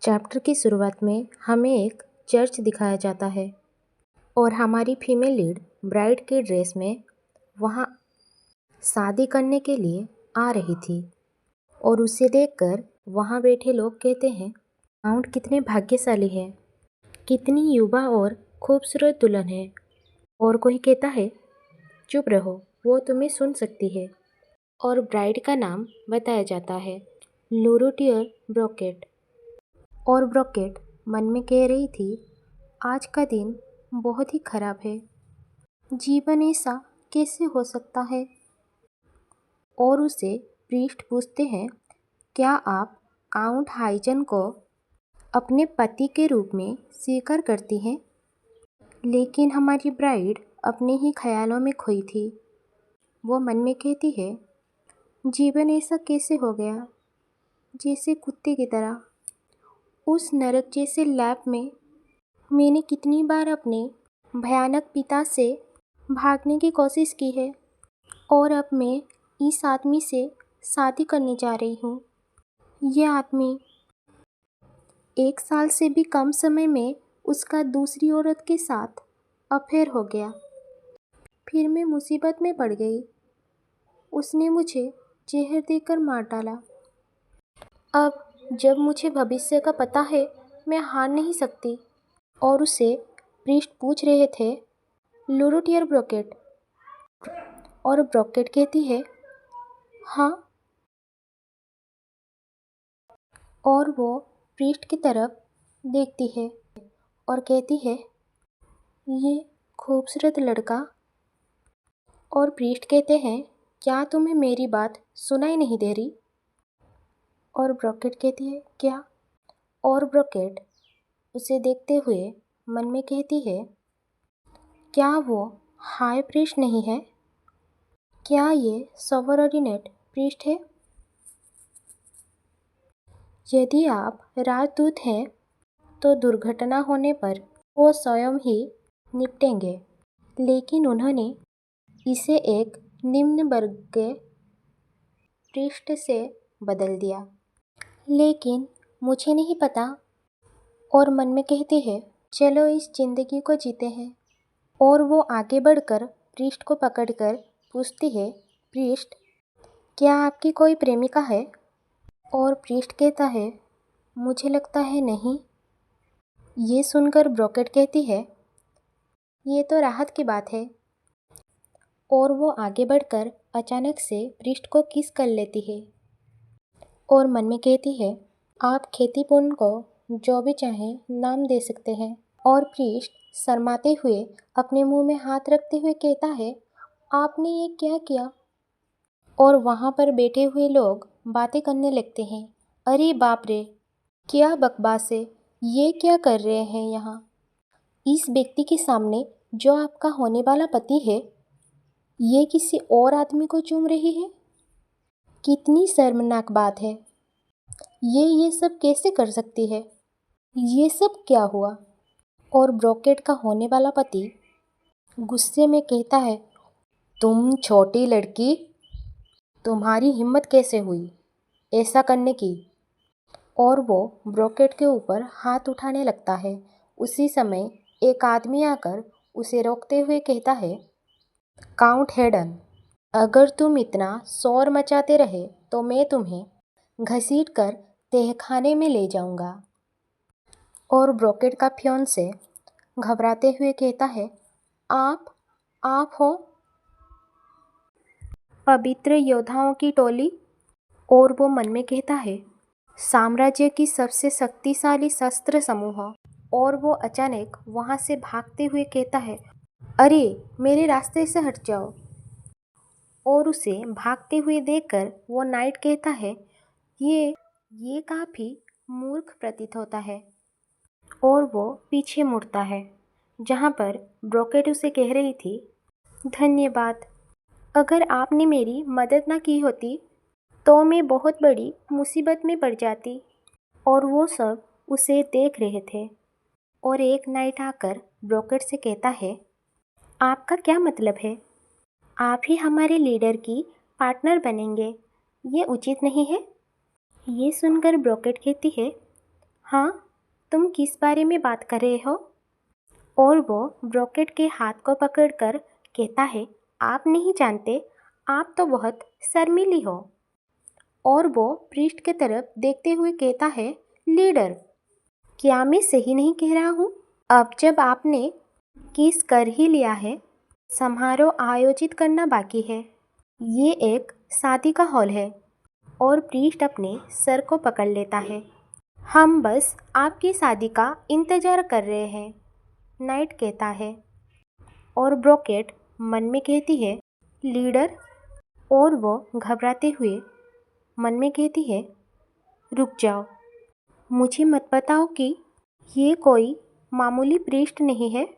Chapter की शुरुआत में हमें एक चर्च दिखाया जाता है और हमारी फीमेल लीड ब्राइड के ड्रेस में वहाँ शादी करने के लिए आ रही थी और उसे देखकर वहाँ बैठे लोग कहते हैं, काउंट कितने भाग्यशाली है, कितनी युवा और खूबसूरत दुल्हन है। और कोई कहता है, चुप रहो, वो तुम्हें सुन सकती है। और ब्राइड का नाम बताया जाता है, लुरुटियर ब्रोकेट। और ब्रोकेट मन में कह रही थी, आज का दिन बहुत ही खराब है, जीवन ऐसा कैसे हो सकता है। और उसे प्रीस्ट पूछते हैं, क्या आप काउंट हाइजन को अपने पति के रूप में स्वीकार करती हैं? लेकिन हमारी ब्राइड अपने ही ख्यालों में खोई थी। वो मन में कहती है, जीवन ऐसा कैसे हो गया, जैसे कुत्ते की तरह। उस नरक जैसे लैब में मैंने कितनी बार अपने भयानक पिता से भागने की कोशिश की है और अब मैं इस आदमी से शादी करने जा रही हूँ। ये आदमी 1 साल से भी कम समय में उसका दूसरी औरत के साथ अफेयर हो गया। फिर मैं मुसीबत में पड़ गई। उसने मुझे जहर देकर मार डाला। अब जब मुझे भविष्य का पता है, मैं हार नहीं सकती। और उसे प्रीस्ट पूछ रहे थे, लुरुटियर ब्रोकेट। और ब्रोकेट कहती है, हाँ। और वो प्रीस्ट की तरफ देखती है और कहती है, ये खूबसूरत लड़का। और प्रीस्ट कहते हैं, क्या तुम्हें मेरी बात सुनाई नहीं दे रही? और ब्रोकेट कहती है, क्या? और ब्रोकेट उसे देखते हुए मन में कहती है, क्या वो हाई प्रीस्ट नहीं है? क्या ये सबऑर्डिनेट प्रीस्ट है? यदि आप राजदूत हैं तो दुर्घटना होने पर वो स्वयं ही निपटेंगे, लेकिन उन्होंने इसे एक निम्न वर्ग के पृष्ठ से बदल दिया। लेकिन मुझे नहीं पता। और मन में कहती है, चलो इस जिंदगी को जीते हैं। और वो आगे बढ़कर पृष्ठ को पकड़कर पूछती है, पृष्ठ, क्या आपकी कोई प्रेमिका है? और पृष्ठ कहता है, मुझे लगता है नहीं। ये सुनकर ब्रोकेट कहती है, ये तो राहत की बात है। और वो आगे बढ़कर अचानक से पृष्ठ को किस कर लेती है और मन में कहती है, आप खेतीपूर्ण को जो भी चाहें नाम दे सकते हैं। और पृष्ठ शर्माते हुए अपने मुंह में हाथ रखते हुए कहता है, आपने ये क्या किया? और वहाँ पर बैठे हुए लोग बातें करने लगते हैं, अरे बाप रे, क्या बकवास है, ये क्या कर रहे हैं यहाँ? इस व्यक्ति के सामने जो आपका होने वाला पति है, ये किसी और आदमी को चूम रही है। कितनी शर्मनाक बात है। ये सब कैसे कर सकती है? ये सब क्या हुआ? और ब्रोकेट का होने वाला पति गुस्से में कहता है, तुम छोटी लड़की, तुम्हारी हिम्मत कैसे हुई ऐसा करने की? और वो ब्रोकेट के ऊपर हाथ उठाने लगता है। उसी समय एक आदमी आकर उसे रोकते हुए कहता है, काउंट हेडन, अगर तुम इतना शोर मचाते रहे तो मैं तुम्हें घसीट कर तहखाने में ले जाऊंगा। और ब्रोकेट का फियांसे घबराते हुए कहता है, आप हो? पवित्र योद्धाओं की टोली? और वो मन में कहता है, साम्राज्य की सबसे शक्तिशाली शस्त्र समूह। और वो अचानक वहाँ से भागते हुए कहता है, अरे मेरे रास्ते से हट जाओ। और उसे भागते हुए देखकर वो नाइट कहता है, ये काफ़ी मूर्ख प्रतीत होता है। और वो पीछे मुड़ता है, जहाँ पर ब्रोकेट उसे कह रही थी, धन्यवाद, अगर आपने मेरी मदद ना की होती तो मैं बहुत बड़ी मुसीबत में पड़ जाती। और वो सब उसे देख रहे थे। और एक नाइट आकर ब्रोकेट से कहता है, आपका क्या मतलब है? आप ही हमारे लीडर की पार्टनर बनेंगे, ये उचित नहीं है। ये सुनकर ब्रोकेट कहती है, हाँ, तुम किस बारे में बात कर रहे हो? और वो ब्रोकेट के हाथ को पकड़कर कहता है, आप नहीं जानते, आप तो बहुत शर्मीली हो। और वो पृष्ठ की तरफ देखते हुए कहता है, लीडर, क्या मैं सही नहीं कह रहा हूँ? अब जब आपने किस कर ही लिया है, समारोह आयोजित करना बाकी है। ये एक शादी का हॉल है। और पृष्ठ अपने सर को पकड़ लेता है। हम बस आपकी शादी का इंतजार कर रहे हैं, नाइट कहता है। और ब्रोकेट मन में कहती है, लीडर। और वो घबराते हुए मन में कहती है, रुक जाओ, मुझे मत बताओ कि ये कोई मामूली पृष्ठ नहीं है।